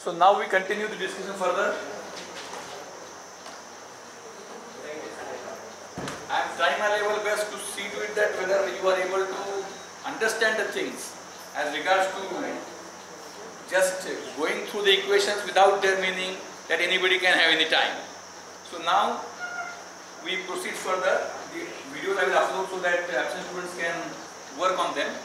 So now we continue the discussion further. I am trying my level best to see to it that whether you are able to understand the things as regards to just going through the equations without their meaning that anybody can have any time. So now we proceed further. The videos I will upload so that absent students can work on them.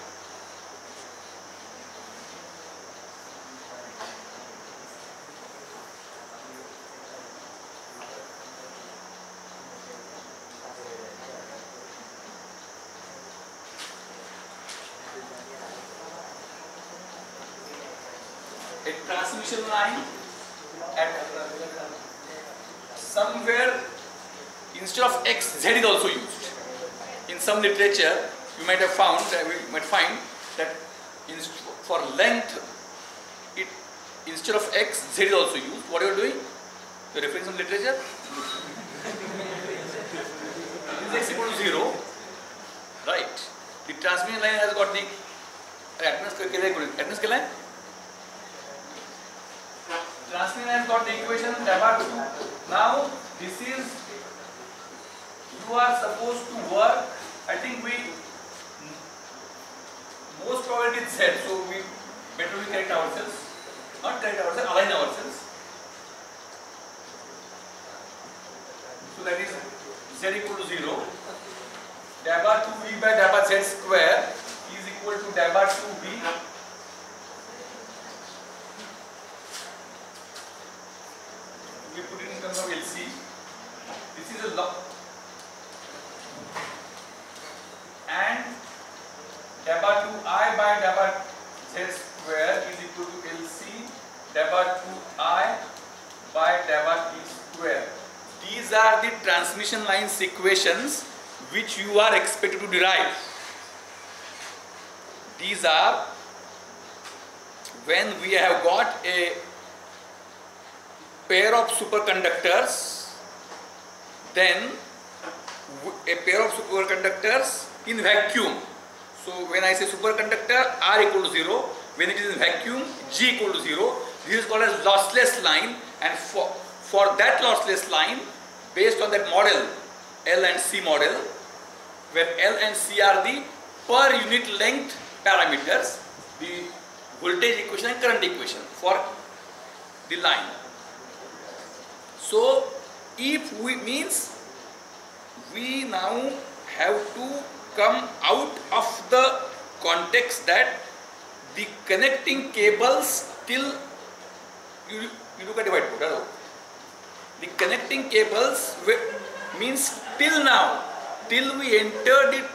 A transmission line at somewhere instead of x, z is also used. In some literature, you might have found, we might find that for length, instead of x, z is also used. What are you doing? You are referring some literature? Is x equal to 0? Right. The transmission line has got the transmission has got the equation W2. Now this is, you are supposed to work, I think most probably it's Z, so we better correct ourselves, not correct ourselves, align ourselves. So that is Z equal to 0. W2V by W Z square is equal to W2V. We put it in terms of LC. This is a log, and W2I by W Z square is equal to LC W2I by W square. These are the transmission lines equations which you are expected to derive. These are when we have got a pair of superconductors, then a pair of superconductors in vacuum. So when I say superconductor, R equal to 0, when it is in vacuum, G equal to 0, this is called as lossless line, and for that lossless line, based on that model, L and C model, where L and C are the per unit length parameters, the voltage equation and current equation for the line. So if we now have to come out of the context that the connecting cables till you look at the whiteboard. The connecting cables means till now, till we entered it.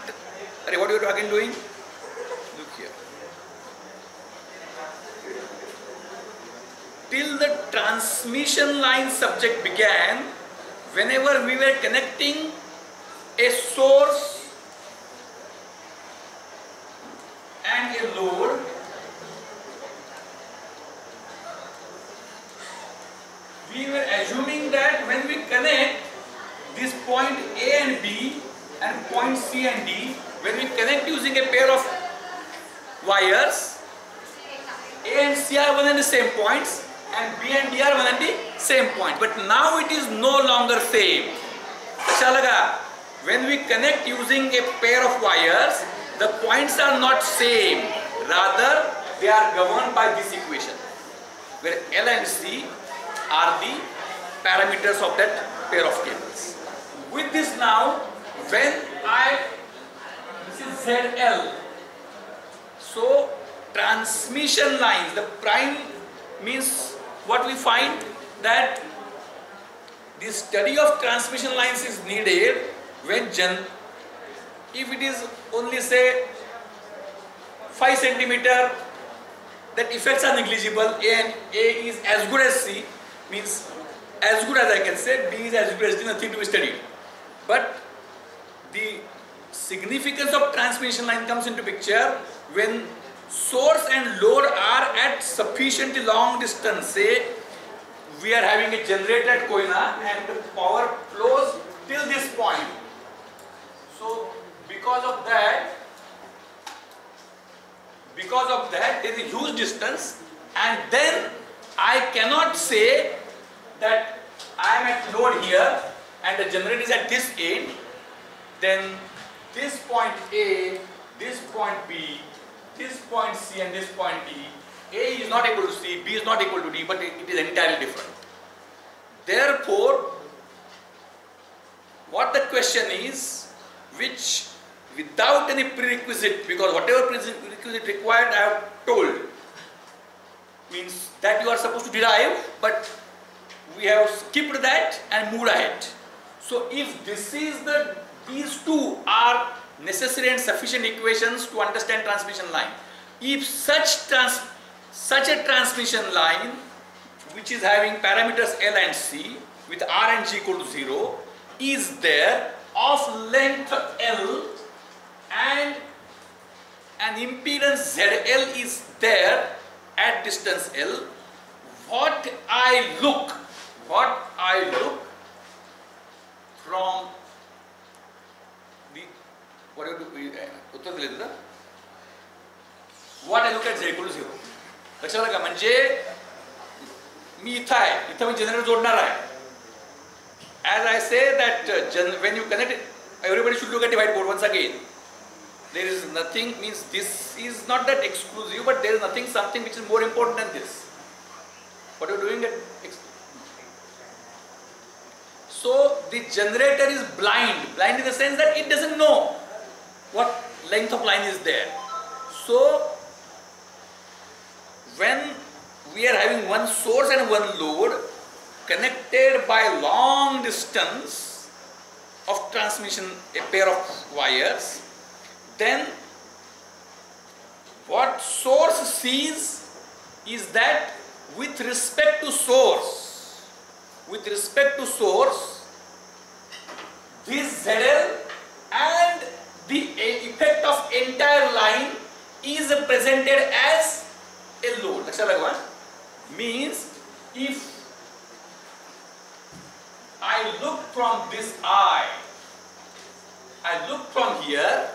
What are you again doing? Look here. Till the transmission line subject began, whenever we were connecting a source and a load, we were assuming that when we connect this point A and B and point C and D, when we connect using a pair of wires, A and C are one and the same points and B and D are one and the same point. But now it is no longer same. When we connect using a pair of wires, the points are not same. Rather, they are governed by this equation, where L and C are the parameters of that pair of cables. With this now, when this is ZL, so transmission lines, the prime means what we find that the study of transmission lines is needed when if it is only say 5 centimeter, that effects are negligible. A is as good as C, means as good as I can say, B is as good as D, nothing to be studied. But the significance of transmission line comes into picture when source and load are at sufficiently long distance. Say we are having a generator at Koina and the power flows till this point. So because of that there is a huge distance, and then I cannot say that I am at load here and the generator is at this end, then this point A, this point B, this point C and this point D, A is not equal to C, B is not equal to D, but it is entirely different. Therefore, what the question is, which without any prerequisite, because whatever prerequisite required I have told, means that you are supposed to derive, but we have skipped that and moved ahead. So if this is these two are necessary and sufficient equations to understand transmission line. If such a transmission line which is having parameters L and C with R and G equal to 0 is there of length L and an impedance ZL is there at distance L, what I look from the what I look at Z equal to 0. लक्षात आलं का? म्हणजे मी इथं आहे, इथं मी generator जोडणार आहे. As I say that when you connect it, everybody should look at the whiteboard once again. There is nothing, means this is not that exclusive, but there is nothing, something which is more important than this. What are you doing that? So the generator is blind in the sense that it doesn't know what length of line is there. So when we are having one source and one load connected by long distance of transmission, a pair of wires, then what source sees is that with respect to source, this ZL and the effect of entire line is presented as a load. Means if I look from this eye, I look from here,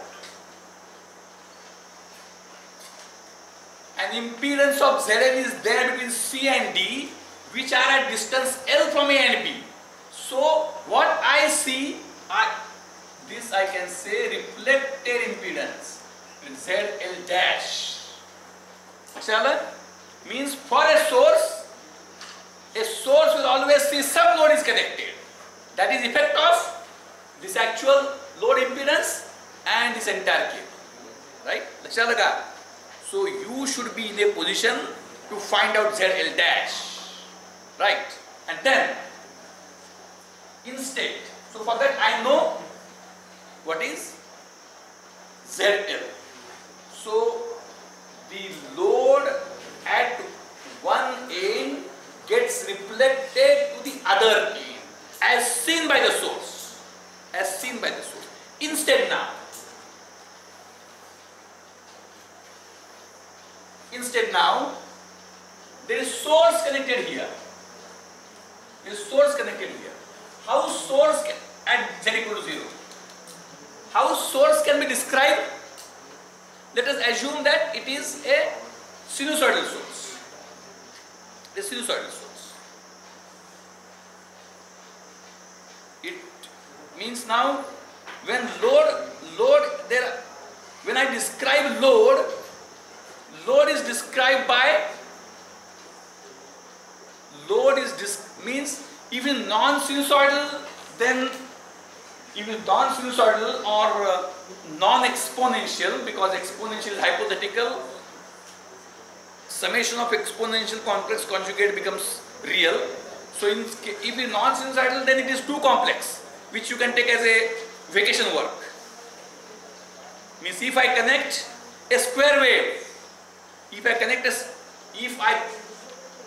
an impedance of ZL is there between C and D, which are at distance L from A and B. So what I see, this I can say reflected impedance with ZL dash. Means for a source will always see some load is connected. That is effect of this actual load impedance and this entire cable. Right? So you should be in a position to find out ZL dash. Right? And then instead, so for that I know what is ZL. So the load at one end gets reflected to the other end as seen by the source. Instead now there is source connected here. How source at Z equal to 0? How source can be described? Let us assume that it is a sinusoidal source. It means now when when I describe load is described by means if it is non-sinusoidal, then if it is non-sinusoidal or non-exponential, because exponential is hypothetical, summation of exponential complex conjugate becomes real. So if it is non-sinusoidal, then it is too complex, which you can take as a vacation work. Means if I connect a square wave,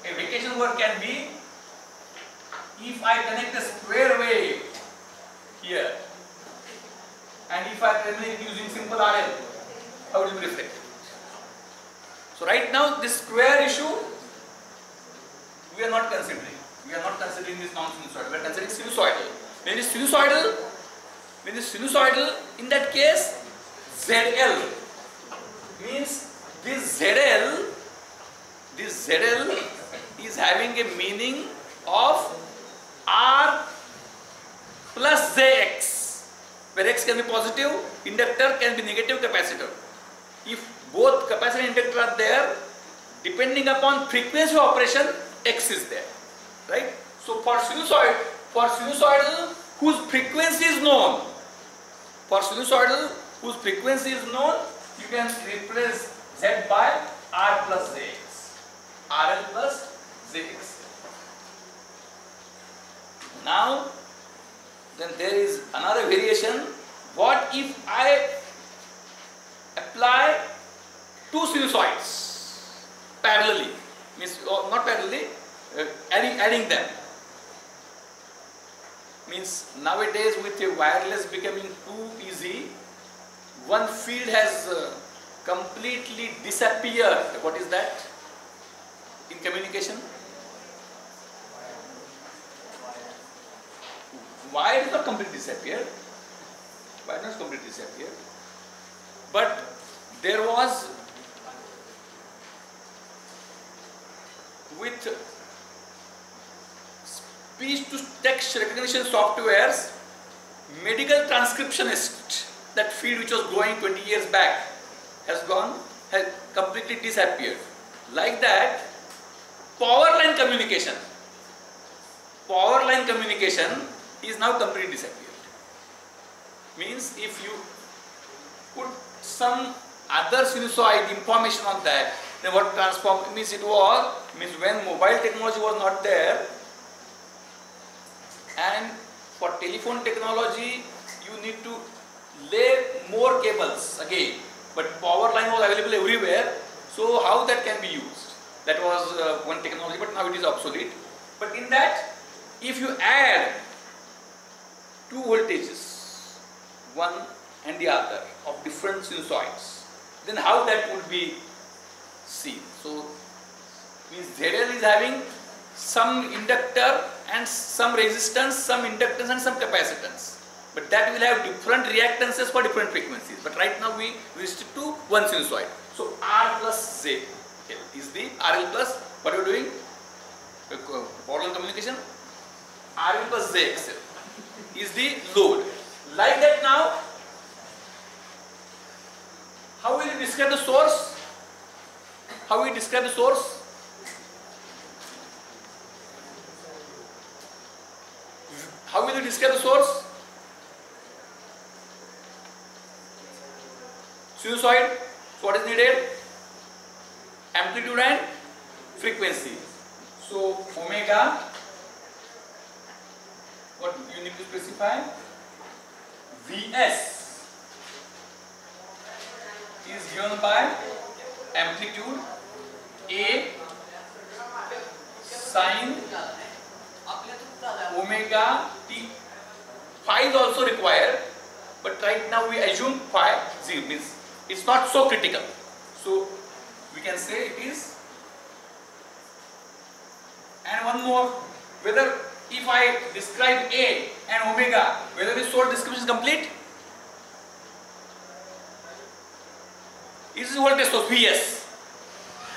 a vacation work can be if I connect a square wave here and if I terminate using simple RL, how it will be reflected. So right now this square issue we are not considering. This non-sinusoidal. We are considering sinusoidal. When it is sinusoidal, in that case ZL means this ZL is having having a meaning of R plus Jx, where X can be positive, inductor can be negative, capacitor. If both capacitor and inductor are there, depending upon frequency of operation, X is there, right? So for sinusoidal whose frequency is known, you can replace Z by R plus Jx, RL plus Jx. Now, then there is another variation. What if I apply two sinusoids parallelly, means not parallelly, adding them? Means nowadays with a wireless becoming too easy, one field has completely disappeared. What is that in communication? Why it is not completely disappeared? Why not completely disappeared? But there was with speech to text recognition softwares, medical transcriptionist, that field which was growing 20 years back has completely disappeared. Like that, power line communication is now completely disappeared. Means if you put some other sinusoid information on that, then what transform means when mobile technology was not there, and for telephone technology you need to lay more cables again, but power line was available everywhere, so how that can be used? That was one technology, but now it is obsolete. But in that, if you add two voltages, one and the other of different sinusoids, then how that would be seen? So means ZL is having some inductor and some resistance, some inductance and some capacitance, but that will have different reactances for different frequencies. But right now we restrict to one sinusoid. So R plus Z is the RL plus, what are you doing? Power line communication. RL plus JXL is the load. Like that now, how will you describe the source? How will you describe the source? How will you describe the source? Sinusoid. So what is needed? Amplitude and frequency. So omega, what you need to specify? Vs is given by amplitude A sine omega t. Phi is also required, but right now we assume phi 0, means it's not so critical. So we can say it is. And one more, whether if I describe A and omega, whether the source description is complete? This is voltage source Vs,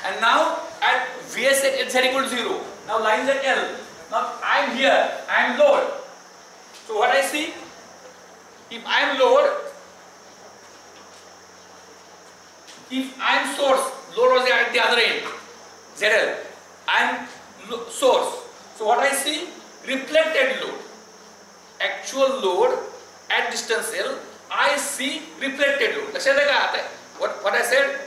and now at Vs at Z equal to 0. Now lines at L. Now I am here, I am load. So what I see? If I am load, if I am source, load was at the other end, ZL. I am source. So what I see? Reflected load. Actual load at distance L, I see reflected load. What I said?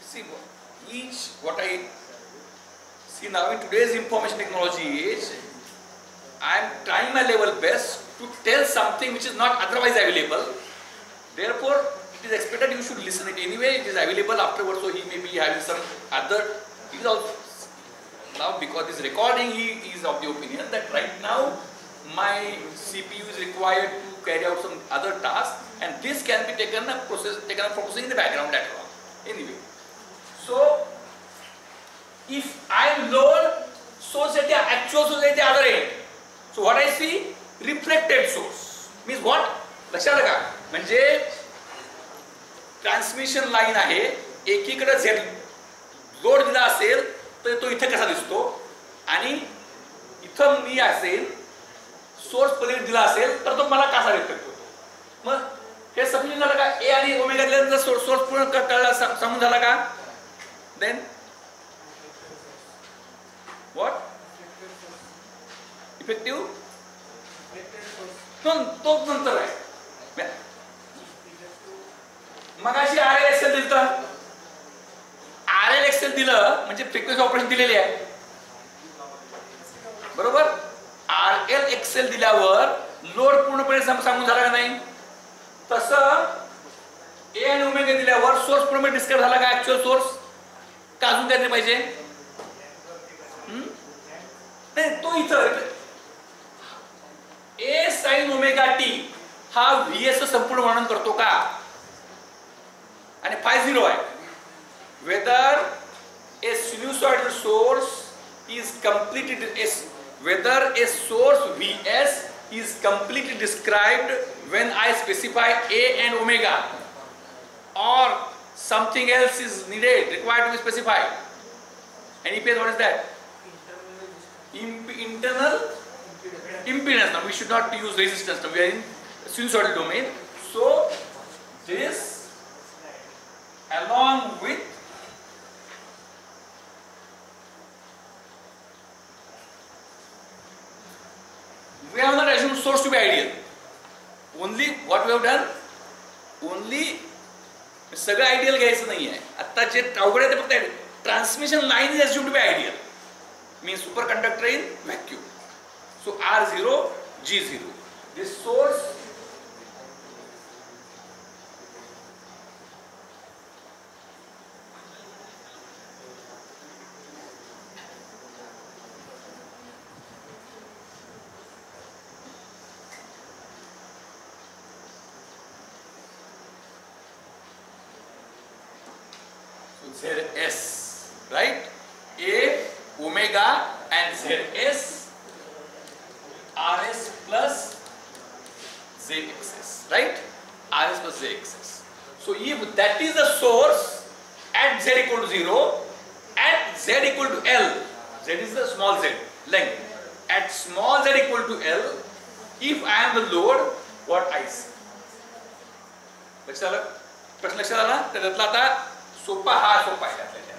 See, what I see now in today's information technology age, I am trying my level best to tell something which is not otherwise available. Therefore, it is expected you should listen it anyway. It is available afterwards, so he may be having some other. He is also now, because this recording, he is of the opinion that right now my CPU is required to carry out some other task, and this can be taken up processing in the background later on. Anyway, so if I am load, source at the actual source at the other end. So what I see? Reflected source. Means what? लक्षात आलं का? म्हणजे transmission line आहे, एकीकडे Z load दिला असेल तर तो इथे कसा दिसतो, आणि इथं मी असेल सोर्स प्लेट दिला असेल तर तो मला कसा रिफ्लेक्ट होतो. मग हे समजून झालं का? ए आणि ओमेगा दिल्यानंतर सोर्स पूर्ण कळला, समजून झाला का? देन व्हॉट इफेक्टिव्ह तो नंतर आहे. मगाशी आर एल एक्सेल दिलं, आर एल एक्सेल दिलं म्हणजे फ्रिक्वेन्सी ऑपरेशन दिलेली आहे, बरोबर. आर एल एक्सेल दिल्यावर लोड पूर्णपणे सांगून झाला का नाही? तसं ए आणि ओमेगा दिल्यावर सोर्स पूर्णपणे डिस्क्राइब झाला का? ऍक्च्युअल सोर्स का अजून काय पाहिजे? नाही, तो इथं ए साइन ओमेगा टी हा व्हीएस संपूर्ण वर्णन करतो का? आणि फाय 0 आहे. Whether a sinusoidal source is completely whether a source Vs is completely described when I specify A and omega, or something else is required to be specified. Any case, what is that? Internal impedance. Now we should not use resistance. Now we are in sinusoidal domain. So this along with we have not assumed source to be ideal. Only what we have done, only सगळं ideal घ्यायचं नाही आहे. आता जे अवघड आहे ते फक्त transmission line is assumed to be ideal, means superconductor in vacuum. So R0 G0, this source ZS, right? A, omega and ZS, RS plus ZXS, right? RS plus ZXS. So if that is the source at Z equal to 0, at Z equal to L, Z is the small z, length. At small z equal to L, if I am the load, what I see? लक्षात आलं? प्रश्न लक्षात आला? त्यातला आता सोपा हा सोपा आहे त्यातल्या.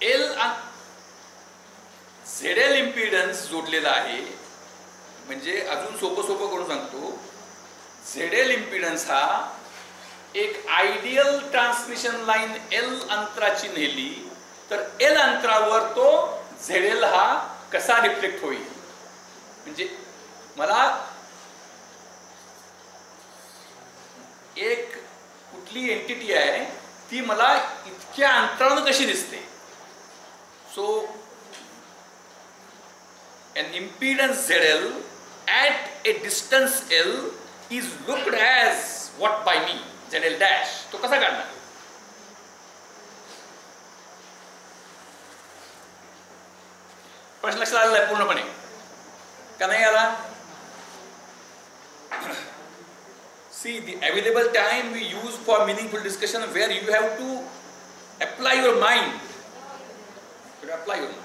एल झेडएल इम्पिडन्स जोडलेला आहे, म्हणजे अजून सोपं करून सांगतो. झेडएल इम्पिडन्स हा एक आयडियल ट्रान्समिशन लाईन एल अंतराची नेली तर एल अंतरावर तो झेडएल हा कसा रिफ्लेक्ट होईल. म्हणजे मला एक कुठली एंटिटी आहे ती मला इतक्या अंतरावर कशी दिसते. सो an impedance ZL at a distance L is looked as what by me? ZL dash. तो कसा काढणार? प्रश्न लक्षात आलेला आहे पूर्णपणे का नाही आला? See, the available time we use for meaningful discussion where you have to apply your mind. You apply your mind.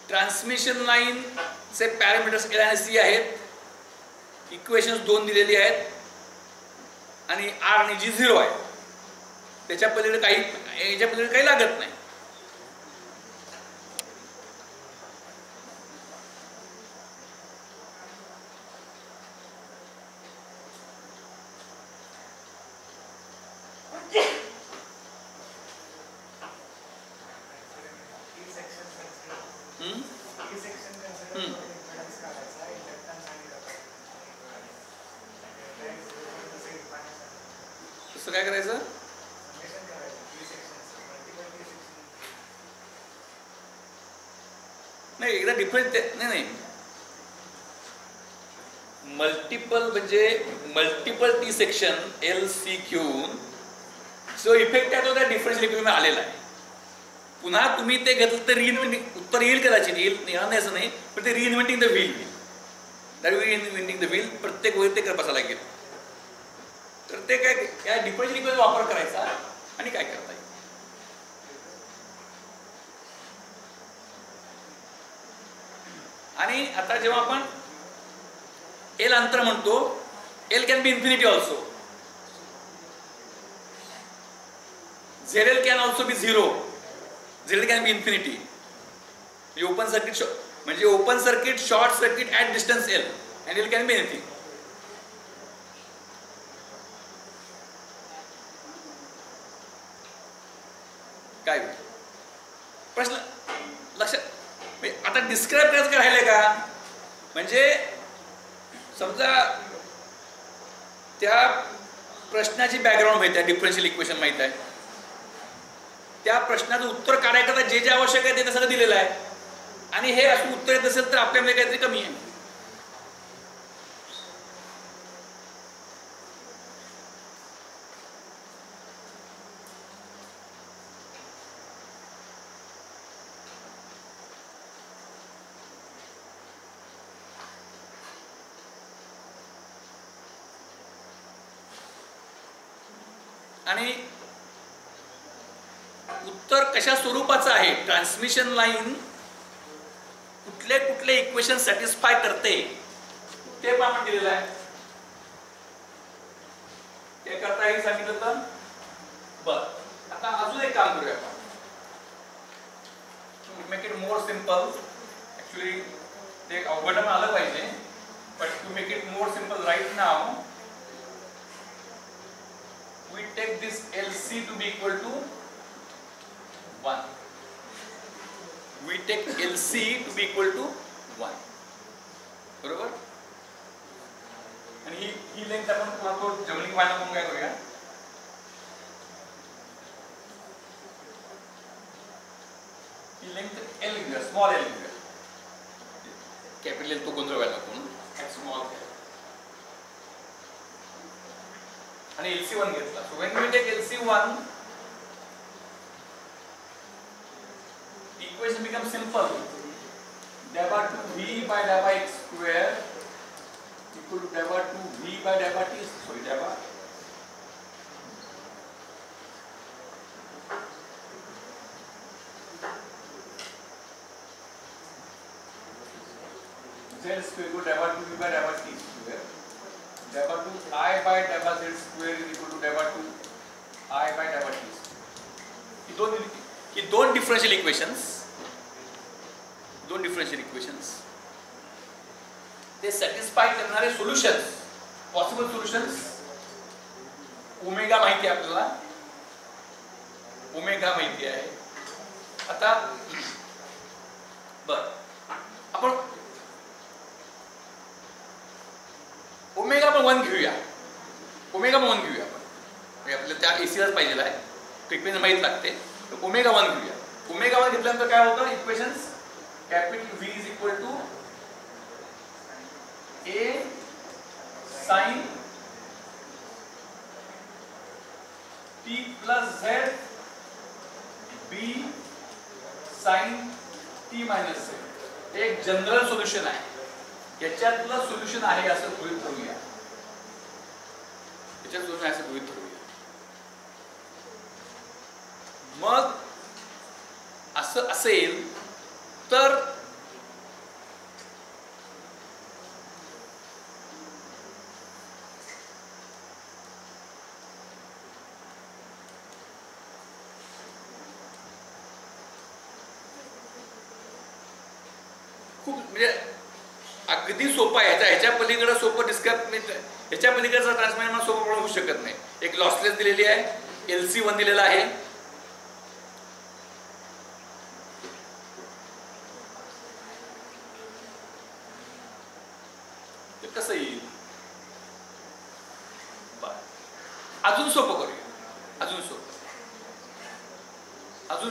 Transmission line चे पॅरामीटर्स एल आणि सी आहेत. इक्वेशन्स 2 दिलेली आहेत आणि आर आणि जी 0 आहे. त्याच्या पलीकडे काही लागत नाही. कसं काय करायचं? नाही, एकदा डिफरन्स नाही मल्टिपल म्हणजे multiple T section L C घेऊन जो इफेक्ट आहे तो त्या डिफरन्शियल इक्वेशन आलेला आहे. पुन्हा तुम्ही ते घेतलं तर रिइन्व्हेंटिंग उत्तर येईल कदाचित, येणार नाही असं नाही, पण ते रिइन्व्हेंटिंग द व्हील होईल. दॅट रिइन्व्हेंटिंग द व्हील प्रत्येक वेळी ते करायला लागेल. तर ते काय या डिफरन्शियल इक्वेशन वापर करायचा आणि काय करता येईल. आणि आता जेव्हा आपण एल अंतर म्हणतो, L can be infinity also. ZL can also be 0. ZL can be infinity. Open circuit म्हणजे open circuit, short circuit at distance L, and L can be anything. काय प्रश्न लक्षात आता डिस्क्राईब करायचं काय राहिलंय का? म्हणजे समजा त्या प्रश्नाची बॅकग्राऊंड माहिती आहे, डिफरन्शियल इक्वेशन माहित आहे, त्या प्रश्नाचं उत्तर काढायचं जे जे आवश्यक आहे ते सगळं दिलेलं आहे, आणि हे असं उत्तर येत असेल तर आपल्यामध्ये काहीतरी कमी आहे. आणि उत्तर कशा स्वरूपाचं आहे, ट्रान्समिशन लाईन कुठले कुठले इक्वेशन सॅटिस्फाय करते ते पण आपण दिलेलं आहे. ते करता येईल सांगितलं तर बर. आता अजून एक काम करूया आपण, to make it more simple. Actually ते अवघड आलं पाहिजे, but to make it more simple right now we take this LC to be equal to 1. We take LC to be equal to 1. बरोबर. आणि ही लेंथ आपण तो जमलिंग वायला म्हणून काय करूया, ही लेंथ L घेऊया, स्मॉल L घेऊया. कॅपिटल L तो गोंधळ व्हायला नको, स्मॉल आणि LC1 घेतला. So when we take LC1, the equation becomes simple. Delta 2V by delta x square equal to delta 2V by delta t. Sorry, delta z square equal to delta 2V by delta t square. Delta 2I by delta z square is equal to delta 2I by delta t. ही दोन differential equations ते satisfy करणारे solutions, possible solutions. Omega माहिती आहे आपल्याला, omega माहिती आहे. आता बर आपण ओमेगा पण 1 घेऊया, ओमेगा पण 1 घेऊया आपण, म्हणजे आपल्याला त्या एसीलाच पाहिजे आहे, फ्रिक्वेन्सी माहीत लागते. तर ओमेगा 1 घेऊया. ओमेगा 1 घेतल्यानंतर काय होतं, equations capital V is equal to A sine T plus Z B sine T minus Z. एक जनरल सोल्युशन आहे, याच्यातलं सोल्युशन आहे असं गृहीत धरूया, याच्यात सोल्युशन आहे असं गृहीत धरूया. मग असं असेल तर खूप म्हणजे अगदी सोपं आहे. ह्याच्या पलीकडे सोपं ह्याच्या पलीकडचं ट्रान्समिशन सोपं होऊ शकत नाही. एक लॉसलेस दिलेली आहे, LC1 दिलेला आहे. ते कसं येईल, अजून सोपं करूया, अजून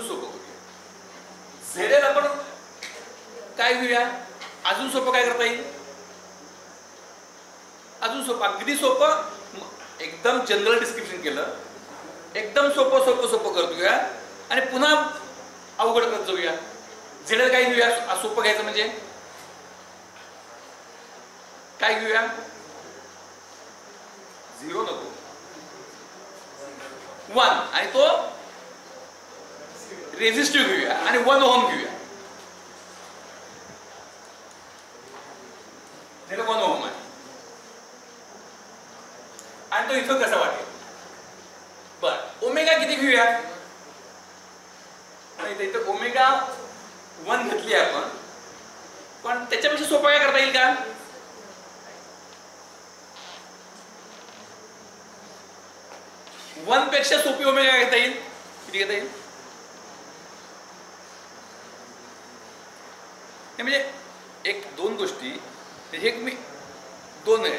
सोपं करूया. ZL आपण काय घेऊया, अजून सोपं काय करता येईल, अजून सोपं, अगदी सोपं, एकदम जनरल डिस्क्रिप्शन केलं, एकदम सोपं सोपं सोपं करत घेऊया आणि पुन्हा अवघड करत जाऊया. झेडल काय घेऊया, सोपं घ्यायचं म्हणजे काय घेऊया, 0 नको, 1 आणि तो रेझिस्टिव्ह घेऊया आणि 1 ओहम घेऊया. 1 ओहम आहे आणि तो इथं कसा वाटेल. बर ओमेगा किती घेऊया, इथं ओमेगा 1 घेतली आपण, पण त्याच्यापेक्षा सोपं काय करता येईल का, वन पेक्षा सोपी ओमेगा घेता येईल, किती घेता येईल, म्हणजे एक दोन गोष्टी, हे मी दोन आहे,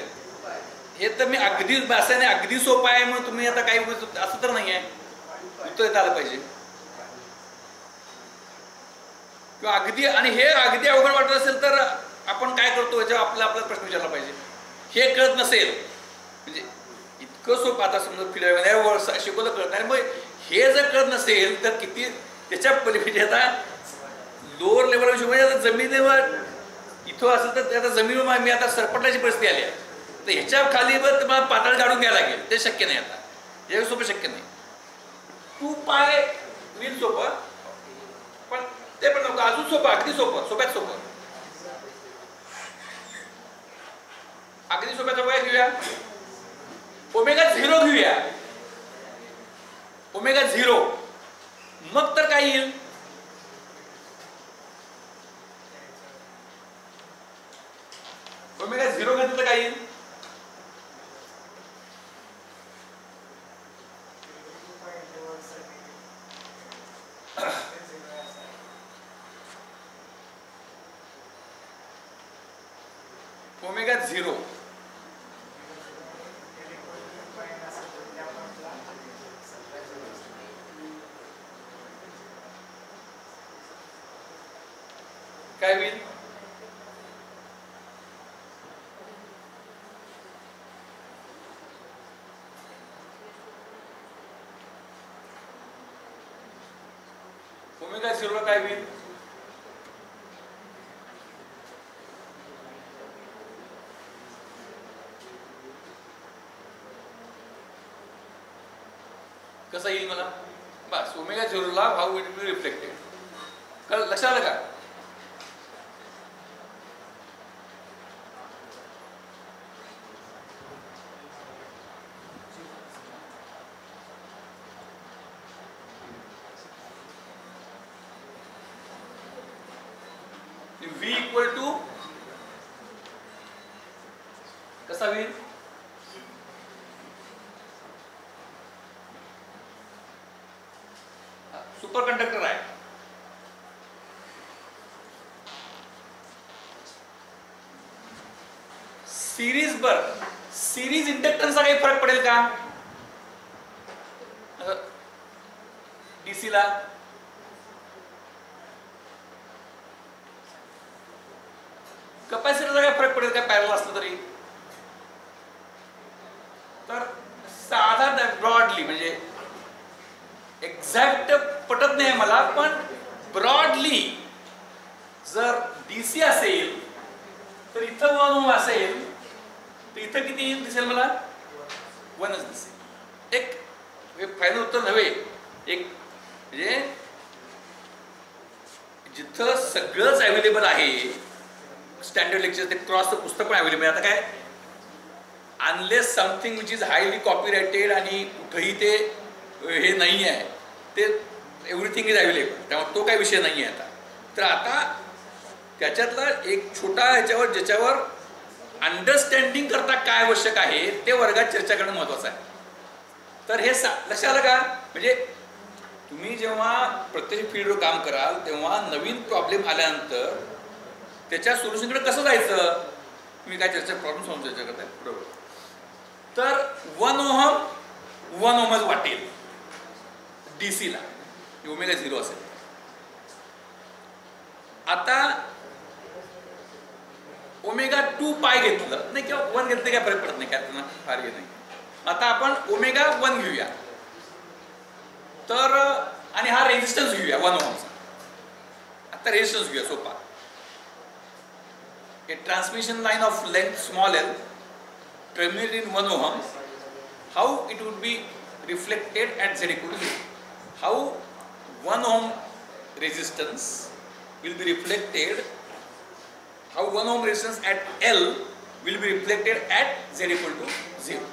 हे तर मी अगदी भाषाने अगदी सोपं आहे म्हणून तुम्ही आता काही असं तर नाही आहे, उत्तर देता आलं पाहिजे किंवा अगदी, आणि हे अगदी अवघड वाटत असेल तर आपण काय करतो याच्यावर आपला प्रश्न विचारला पाहिजे. हे कळत नसेल म्हणजे इतकं सोपं, आता समजा फिरायला शिकवलं कळत नाही, मग हे जर कळत नसेल तर किती त्याच्या पलीकडे, आता लोअर लेवल म्हणजे आता जमिनीवर इथं असेल तर आता जमिनीवर मी आता सरपटण्याची परिस्थिती आली आहे, तर ह्याच्या खालीवर तुम्हाला पातळ काढून घ्यायला लागेल, ते शक्य नाही, आता हे सोपं शक्य नाही. 2π होईल सोपं, पण ते पण नको, अजून सोपं, अगदी सोपं, सोप्यात सोपं, अगदी सोप्यात सोपं घेऊया, ओमेगा 0 घेऊया, ओमेगा 0, मग तर काय येईल, ओमेगा 0 घेतलं तर काय येईल, ओमेगा 0 काय होईल, ओमेगा 0 काय होईल, कसं येईल मला, बस ओमेगा 0 ला हाऊ इट विल रिफ्लेक्टेड, कळलं, लक्षात आलं का. V इक्वल टू कसा होईल, सुपर कंडक्टर आहे, सिरीज इंडक्टन्सचा काही फरक पडेल का डीसी ला, कपॅसिटरचा काय फरक पडेल का पॅरलल असलं तरी, तर साधा ब्रॉडली, म्हणजे एक्झॅक्ट पटत नाही मला, पण ब्रॉडली जर डीसी असेल तर इथं 1 ओम असेल तर इथं किती दिसेल मला, 1च दिसेल. एक फायनल उत्तर नव्हे, एक म्हणजे जिथं सगळंच अवेलेबल आहे, स्टँडर्ड लेक्चर ते क्रॉसचं पुस्तक पण अवेलेबल आहे. आता काय, unless something which is highly copyrighted आणि कुठंही ते हे नाही आहे, ते एव्हरीथिंग इज अवेलेबल, त्यामुळे तो काही विषय नाही आहे. तर आता त्याच्यातला एक छोटा ह्याच्यावर ज्याच्यावर अंडरस्टँडिंग करता काय आवश्यक आहे ते वर्गात चर्चा करणं महत्त्वाचं आहे. तर हे लक्षात आलं का, म्हणजे तुम्ही जेव्हा प्रत्यक्ष फील्डवर काम कराल तेव्हा नवीन प्रॉब्लेम आल्यानंतर त्याच्या सोल्युशनकडे कसं जायचं, तुम्ही काय चर्चा प्रॉब्लेम सॉल्व्ह चर्चा करताय बरोबर. तर 1 ओहमच वाटेल डीसी ला, ओमेगा 0 असेल. आता ओमेगा 2 पाय घेतलं नाही किंवा 1 घेतलं काय फरक पडत नाही, काय त्यांना फार हे नाही. आता आपण ओमेगा 1 घेऊया तर, आणि हा रेजिस्टन्स घेऊया 1 ओहमचा. आता रेजिस्टन्स घेऊया सोपा. A transmission line of length small l terminated in 1 ohm, how it would be reflected at z equal to 0. How 1 ohm resistance will be reflected, how 1 ohm resistance at L will be reflected at z equal to 0.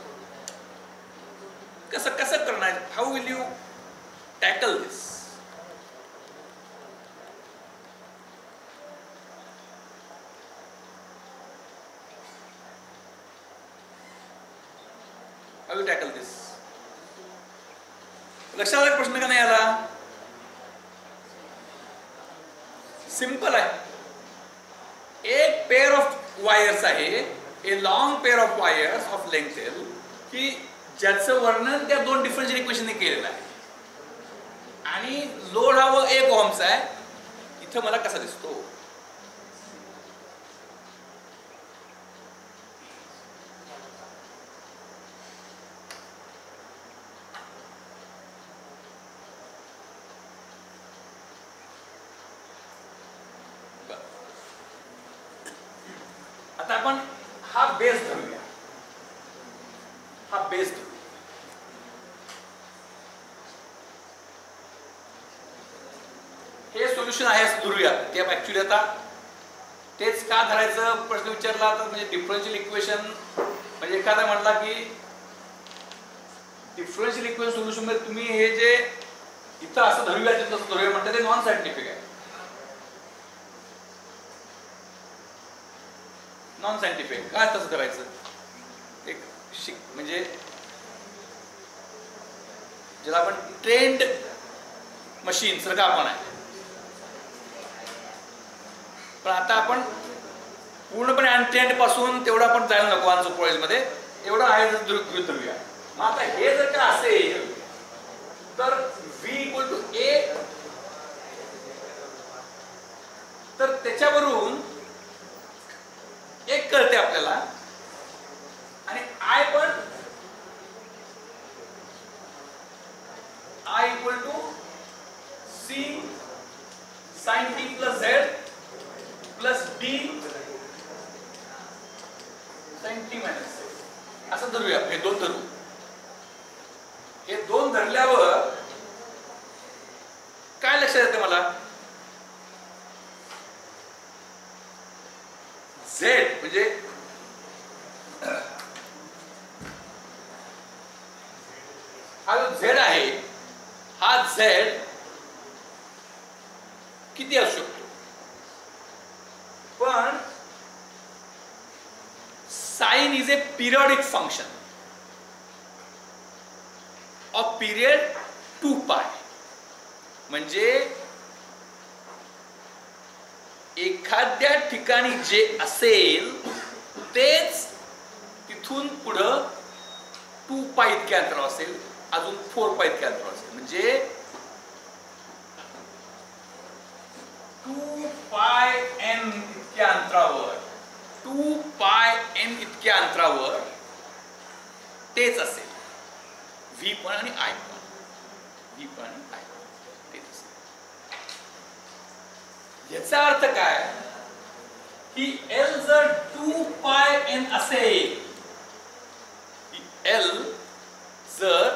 कसं करणार? How will you tackle this? How will you tackle this? लक्षात आला प्रश्न का नाही आला? Simple आहे. एक पेअर ऑफ वायर्स आहे, a long pair of wires of length L, की ज्याचं वर्णन त्या दोन डिफरन्शियल इक्वेशनने केलेलं आहे, आणि लोड हा 1 ओहमचा आहे. इथं मला कसा दिसतो? आता आपण हा बेस धरूया, हा बेस धरूया. हे सोल्युशन आहे असं धरूया. ते ऍक्च्युली आता तेच का धरायचं प्रश्न विचारला तर, म्हणजे डिफरन्शियल इक्वेशन म्हणजे एखादा म्हणला की डिफरन्शियल इक्वेशन सोल्युशन मध्ये तुम्ही हे जे इथं असं धरूया तसं धरूया म्हणतात, ते नॉन सायंटिफिक आहे. नॉन सायंटिफिक काय तसं करायचं? एक म्हणजे ज्याला आपण ट्रेंड मशीन सारखं आपण आहे, पण आता आपण पूर्णपणे अनट्रेंड पासून तेवढं आपण जायला नको. अनसुपरवाइज मध्ये एवढं आहे गृहीत धरूया. मग आता हे जर का असेल तर V इक्वल टू A, तर त्याच्यावरून एक कळते आपल्याला, आणि I पण I equal to C sin t plus Z plus D sin t minus Z असं धरूया. हे दोन धरू. हे दोन धरल्यावर काय लक्षात येते मला? Z म्हणजे हा जो Z आहे, हा Z किती असू शकतो? पण sine is a periodic function of period 2 pi. म्हणजे एखाद्या ठिकाणी जे असेल तेच तिथून पुढं 2 पाय इतक्या अंतरावर असेल, अजून 4 पाय इतक्या अंतरावर असेल. म्हणजे 2 पाय n इतक्या अंतरावर, 2 पाय n इतक्या अंतरावर तेच असेल. V पण आणि I पण, V पण आणि I पण तेच असेल. याचा अर्थ काय की L जर 2 पाय n असेल, L जर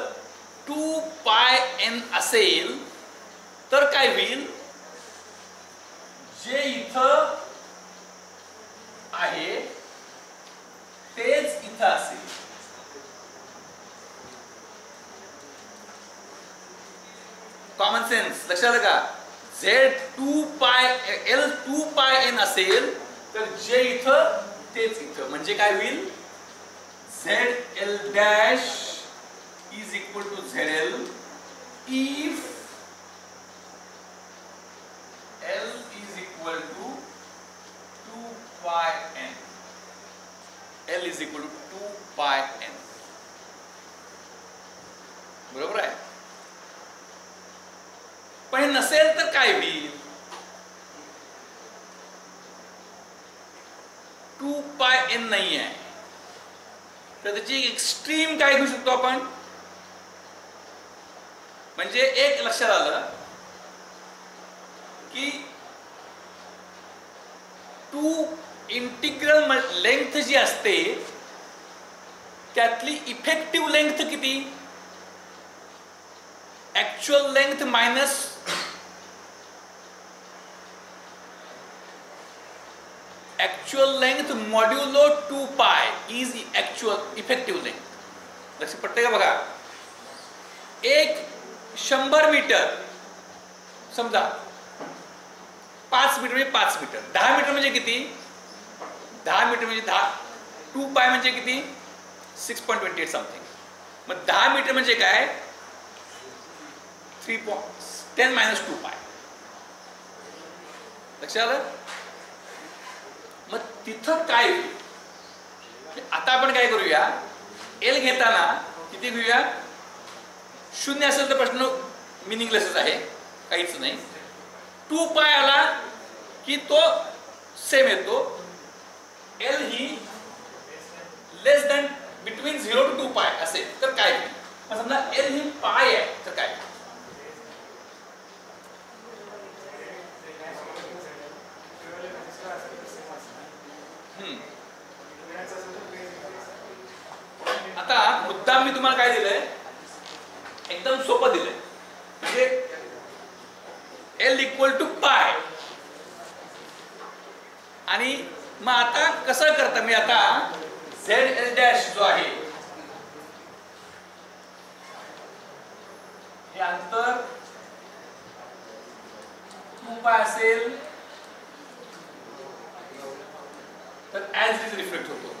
2 पाय n असेल, तर काय होईल? जे इथं आहे तेच इथं असेल. कॉमन सेन्स लक्षात आलं का? L 2 पाय n असेल तर जे इथं तेच इथं. म्हणजे काय होईल? ZL dash is equal to ZL if L is equal to 2 pi n. L is equal to 2 pi n. बरोबर आहे? पण हे नसेल तर काय होईल? 2 n नाही आहे, तर त्याची एक्स्ट्रीम काय घेऊ शकतो आपण? म्हणजे एक लक्षात आलं की टू इंटिग्रल लेंथ जी असते त्यातली इफेक्टिव्ह लेंथ किती? Actual length minus actual length modulo 2π is actual effective length. लक्ष पडतंय का बघा? एक 100 मीटर समजा 5 मीटर म्हणजे 5 मीटर, 10 मीटर म्हणजे किती? 10 मीटर म्हणजे 2π म्हणजे किती? 6.28 समथिंग. मग 10 मीटर म्हणजे काय? 10 - 2π. लक्षात आलं? मग तिथं काय होईल? आता आपण काय करूया, एल घेताना किती घेऊया? 0 असेल तर प्रश्न मिनिंगलेसच आहे, काहीच नाही. 2π आला की तो सेम येतो. L he less than between 0 to 2π असेल तर काय होईल? मग समजा एल ही पाय आहे तर काय? आता मुद्दाम मी तुम्हाला काय दिलंय, एकदम सोपं दिलंय, म्हणजे एल इक्वल टू पाय. आणि मग आता कसं करता मी? आता झेड एल डॅश जो आहे हे अंतर 2π असेल तर ऍज इज रिफ्लेक्ट होतो.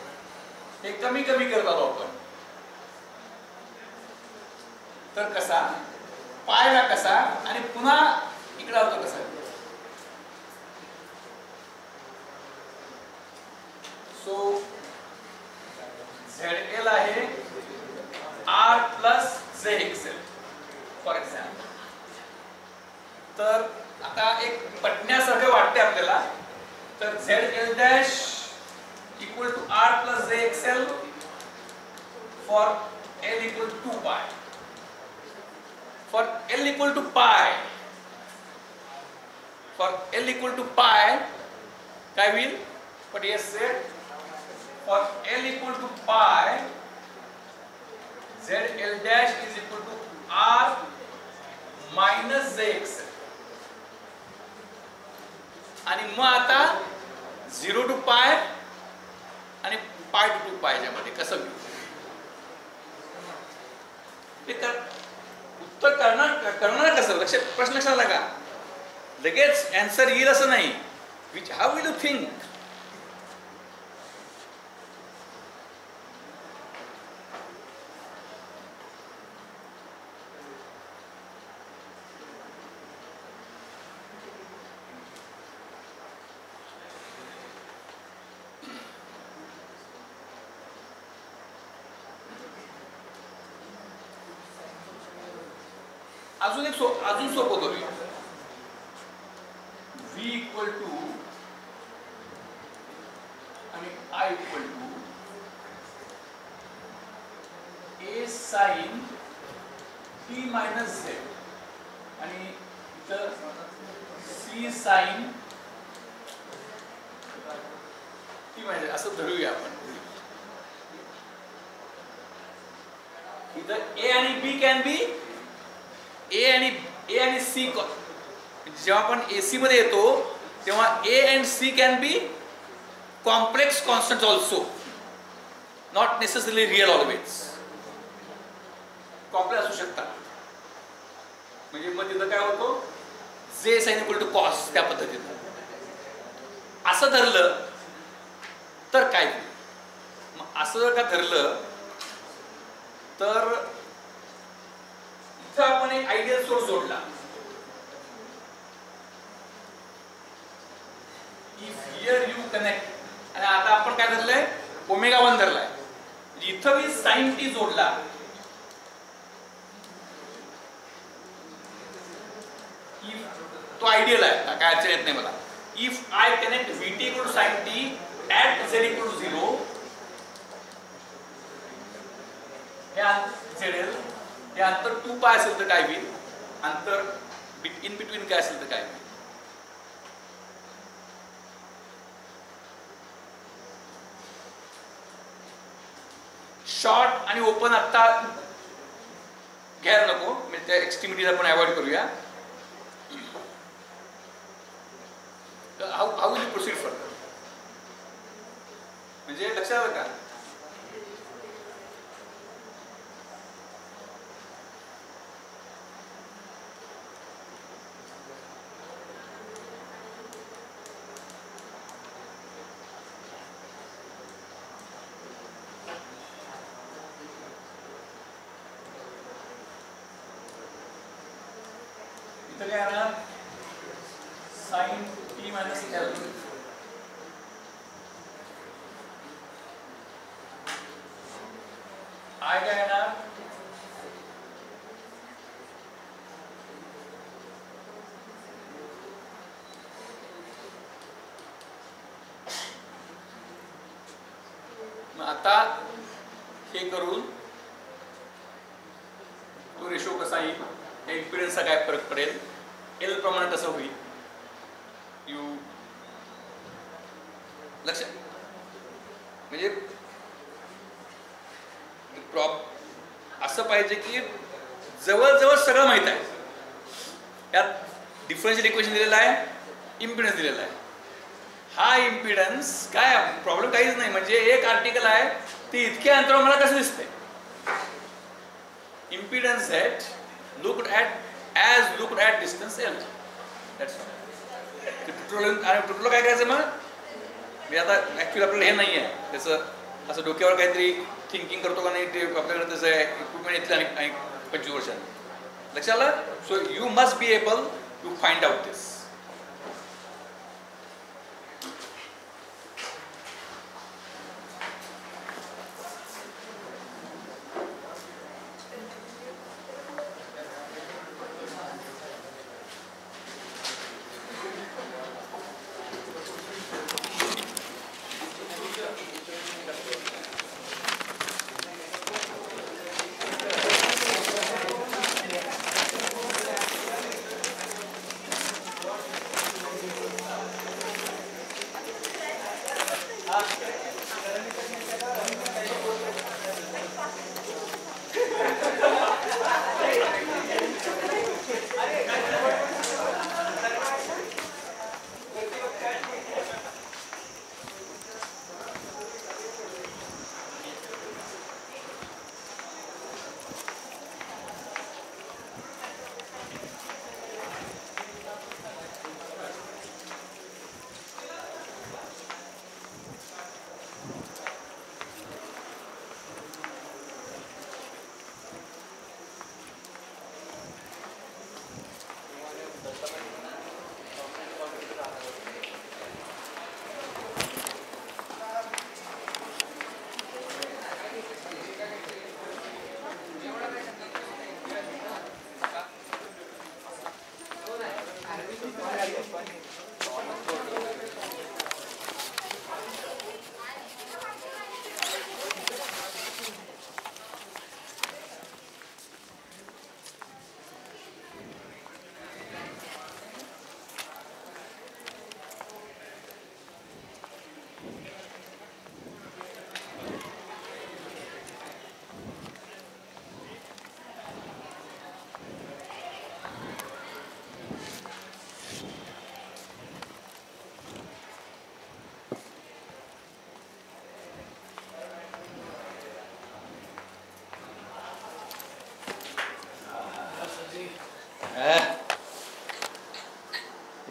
हे कमी कमी करत आलो आपण. तर कसा पायला कसा आणि पुन्हा इकडे होतो कसा? सो ZL आहे R plus JXL for example. तर आता एक पटण्यासारखं वाटते आपल्याला. तर ZL dash equal to R plus JXL for L equal to 2π. For L equal to pi, for L equal to pi, काय होईल? What yes said? For L equal to pi, ZL dash is equal to R minus JXL. आणि मग आता 0 to pi आणि pi to 2π मध्ये कसं होईल? उत्तर करणार कसं? लक्षात प्रश्न लक्षात आला का? लगेच आन्सर येईल असं नाही. How will you think? अजून सोपं करूया. V इक्वल टू आणि I equal to A sine T minus Z आणि इथं C साइन T मायनस असं धरूया आपण. इथं A आणि B कॅन बी ए आणि सी. जेव्हा आपण AC मध्ये येतो तेव्हा A and C can be complex constant also, not necessarily real always. Complex असू शकतात. म्हणजे मग तिथं काय होतो? J sin equal to cos त्या पद्धतीनं. असं धरलं तर काय? मग असं जर का धरलं तर आपण एक आयडियल सोर्स जोडला. इफ हियर यू कनेक्ट आणि आता आपण काय धरलंय? ω1 धरलाय. इथं मी sin t जोडला. इफ तो आयडियल आहे, काय अडचण येत नाही मला. If I connect VT equal to sin t at z equal to 0 हे ZL हे अंतर 2 पाय असेल तर काय होईल, अंतर इन बिटवीन काय असेल तर काय होईल. शॉर्ट आणि ओपन आता घ्यायला नको, म्हणजे त्या एक्स्ट्रीमिटीज आपण अवॉइड करूया. हाऊ विल यू प्रोसीड फर्दर, म्हणजे लक्षात आलं का. इथं काय येणार, साइन टी मायनस एल. आय काय येणार, मग आता हे करून तो रेशो कसा येईल, इम्पिडन्सचा काय फरक पडेल, एल प्रमाणे कसं होईल. यू लक्ष, म्हणजे असं पाहिजे की जवळजवळ सगळं माहित आहे. यात डिफरन्शियल इक्वेशन दिलेलं आहे, इम्पिडन्स दिलेला आहे. हा इम्पिडन्स काय प्रॉब्लेम काहीच नाही, म्हणजे एक आर्टिकल आहे ते इतक्या अंतरावर मला कसं दिसतंय. Impedance that looked at as looked at distance L. That's all. Total काय करायचं मग, मी आता ऍक्च्युअली आपल्याला हे नाही आहे त्याचं असं डोक्यावर काहीतरी थिंकिंग करतो का नाही, ते आपल्याकडे तसं आहे इक्विपमेंट येतलं आणि 25 वर्षांनी लक्षात आलं. So you must be able to find out this.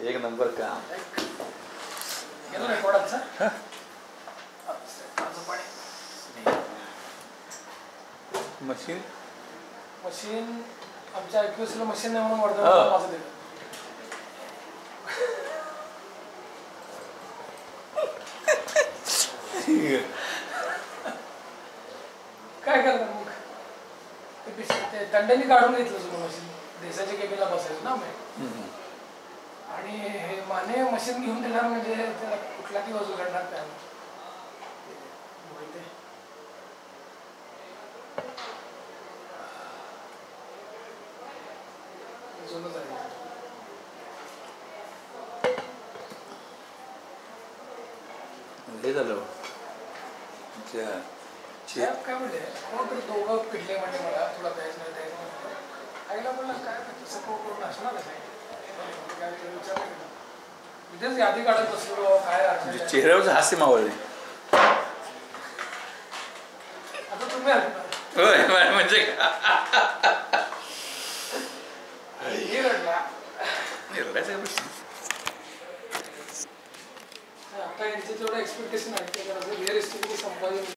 एक नंबर काम मशीन मशीन आमच्या IQSला मशीन नाही म्हणून वर्धमान माझं ते काय करणार मग ते दंडाने काढून घेतलं सुद्धा मशीन देशाच्या केबीला बसायचं ना मी आणि हे माने मशीन घेऊन देणार म्हणजे त्याला कुठला दिवस उघडणार काय बसूनच आहे. हे झालं साहेब काय म्हणले कोणतरी दोघं पिडले म्हणजे मला तुला द्यायचं नाही द्यायचं नाही. आईला म्हणलं काय तसं करून असणार आहे काय विचार केला. इथेच यादी काढत बसलो काय अडचण आहे. चेहऱ्यावरचं हास्य मावळले. आता तुम्ही आले ना. होय म्हणजे हे रडला. आता यांचे जेवढं एक्सपेक्टेशन आहे ते रिअलिस्टिकली संपादन